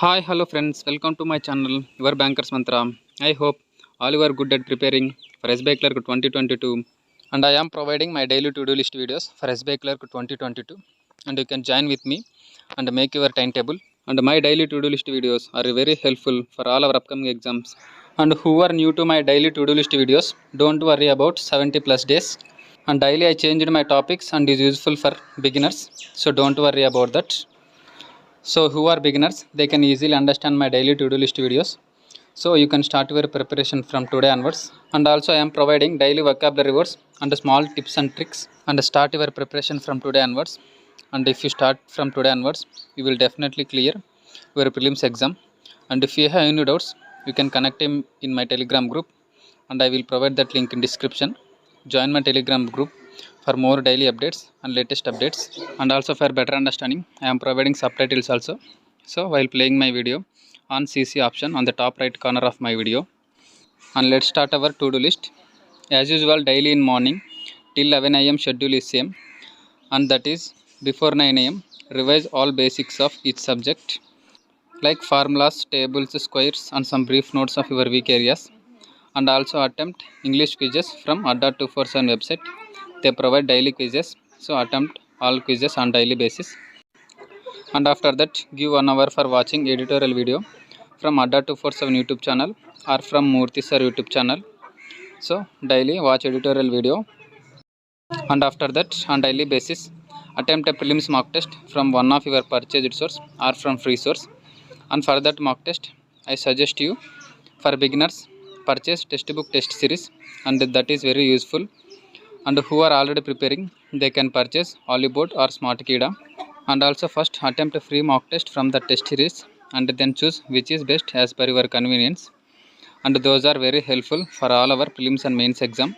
Hi, hello friends, welcome to my channel, your Bankers Mantra. I hope all you are good at preparing for SBIClerk 2022, and I am providing my daily to-do list videos for SBIClerk 2022, and you can join with me and make your timetable. And my daily to-do list videos are very helpful for all our upcoming exams. And who are new to my daily to-do list videos, don't worry about 70 plus days. And daily I changed my topics and is useful for beginners, so don't worry about that. So who are beginners, they can easily understand my daily to-do list videos. So you can start your preparation from today onwards. And also I am providing daily vocabulary words and small tips and tricks. And start your preparation from today onwards. And if you start from today onwards, you will definitely clear your prelims exam. And if you have any doubts, you can connect him in my Telegram group. And I will provide that link in description. Join my Telegram group for more daily updates and latest updates, and also for better understanding I am providing subtitles also. So while playing my video, on CC option on the top right corner of my video. And let's start our to-do list. As usual, daily in morning till 11 am schedule is same, and that is before 9 am revise all basics of each subject like formulas, tables, squares, and some brief notes of your weak areas. And also attempt English quizzes from Adda247 website. They provide daily quizzes, so attempt all quizzes on daily basis. And after that, give 1 hour for watching editorial video from Adda247 YouTube channel or from Murthy sir YouTube channel. So daily watch editorial video. And after that, on daily basis, attempt a prelims mock test from one of your purchased source or from free source. And for that mock test, I suggest you, for beginners, purchase textbook test series, and that is very useful. And who are already preparing, they can purchase Hollywood or Smart Kida. And also first attempt a free mock test from the test series, and then choose which is best as per your convenience. And those are very helpful for all our prelims and mains exam.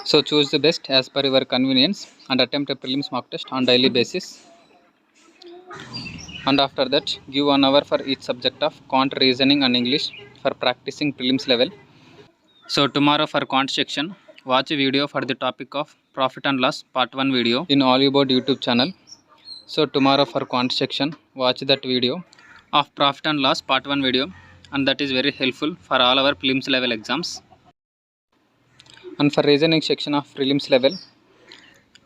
So choose the best as per your convenience and attempt a prelims mock test on daily basis. And after that, give 1 hour for each subject of quant, reasoning and English for practicing prelims level. So tomorrow for quant section, watch a video for the topic of profit and loss part 1 video in Hollywood YouTube channel. So tomorrow for quant section, watch that video of profit and loss part 1 video, and that is very helpful for all our prelims level exams. And for reasoning section of prelims level,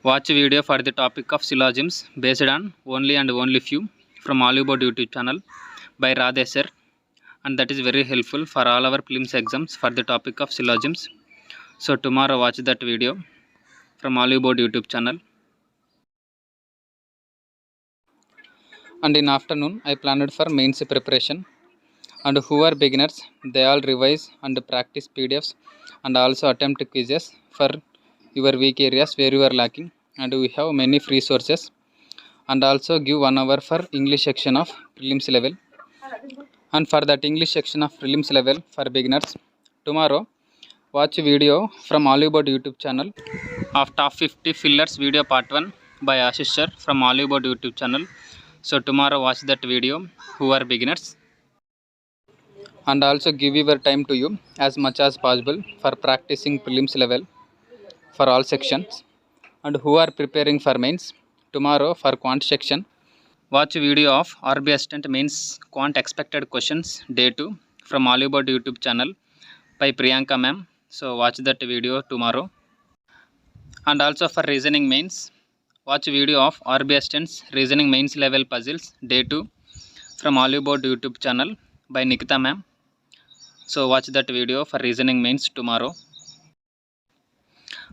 watch a video for the topic of syllogisms based on only and only few from Hollywood YouTube channel by Radhesar, and that is very helpful for all our prelims exams for the topic of syllogisms. So tomorrow watch that video from Hollywood YouTube channel. And in afternoon, I planned for mains preparation. And who are beginners, they all revise and practice PDFs and also attempt quizzes for your weak areas where you are lacking. And we have many free sources. And also give 1 hour for English section of prelims level. And for that English section of prelims level for beginners, tomorrow watch a video from Hollywood YouTube channel of top 50 fillers video part 1 by Ashish sir from Hollywood YouTube channel. So tomorrow watch that video who are beginners. And also give your time to you as much as possible for practicing prelims level for all sections. And who are preparing for mains, tomorrow for quant section, watch video of RB Assistant Mains Quant Expected Questions Day 2 from Hollywood YouTube channel by Priyanka ma'am. So watch that video tomorrow. And also for reasoning mains, watch video of RB Assistant's Reasoning Mains Level Puzzles Day 2 from Hollywood YouTube channel by Nikita ma'am. So watch that video for reasoning mains tomorrow.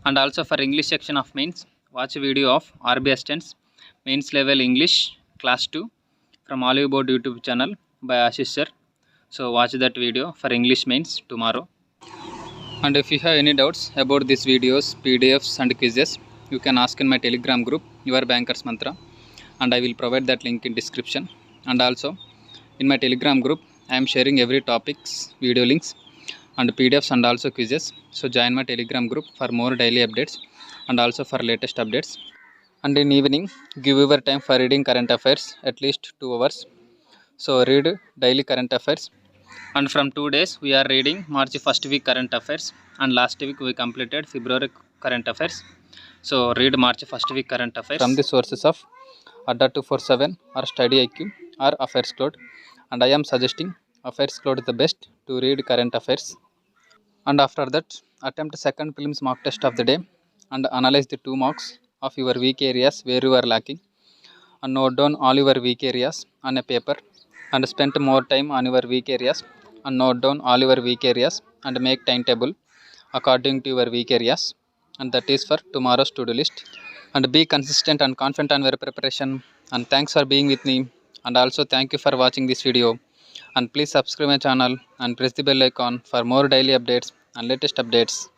And also for English section of mains, watch video of RB Assistant's Mains Level English Class 2 from Hollywood YouTube channel by Ashish sir. So watch that video for English mains tomorrow. And if you have any doubts about these videos, PDFs and quizzes, you can ask in my Telegram group, Your Bankers Mantra, and I will provide that link in description. And also in my Telegram group, I am sharing every topic's video links and PDFs and also quizzes. So join my Telegram group for more daily updates and also for latest updates. And in evening, give your time for reading current affairs at least 2 hours. So read daily current affairs. And from 2 days, we are reading March 1st week current affairs, and last week we completed February current affairs. So read March 1st week current affairs from the sources of Adda247 or Study IQ or Affairs Cloud. and I am suggesting affairs cloud is the best to read current affairs. And after that, attempt second prelims mock test of the day and analyze the 2 marks of your weak areas where you are lacking, and note down all your weak areas on a paper and spend more time on your weak areas and note down all your weak areas and make timetable according to your weak areas, and that is for tomorrow's to-do list. And be consistent and confident on your preparation, and thanks for being with me, and also thank you for watching this video, and please subscribe my channel and press the bell icon for more daily updates and latest updates.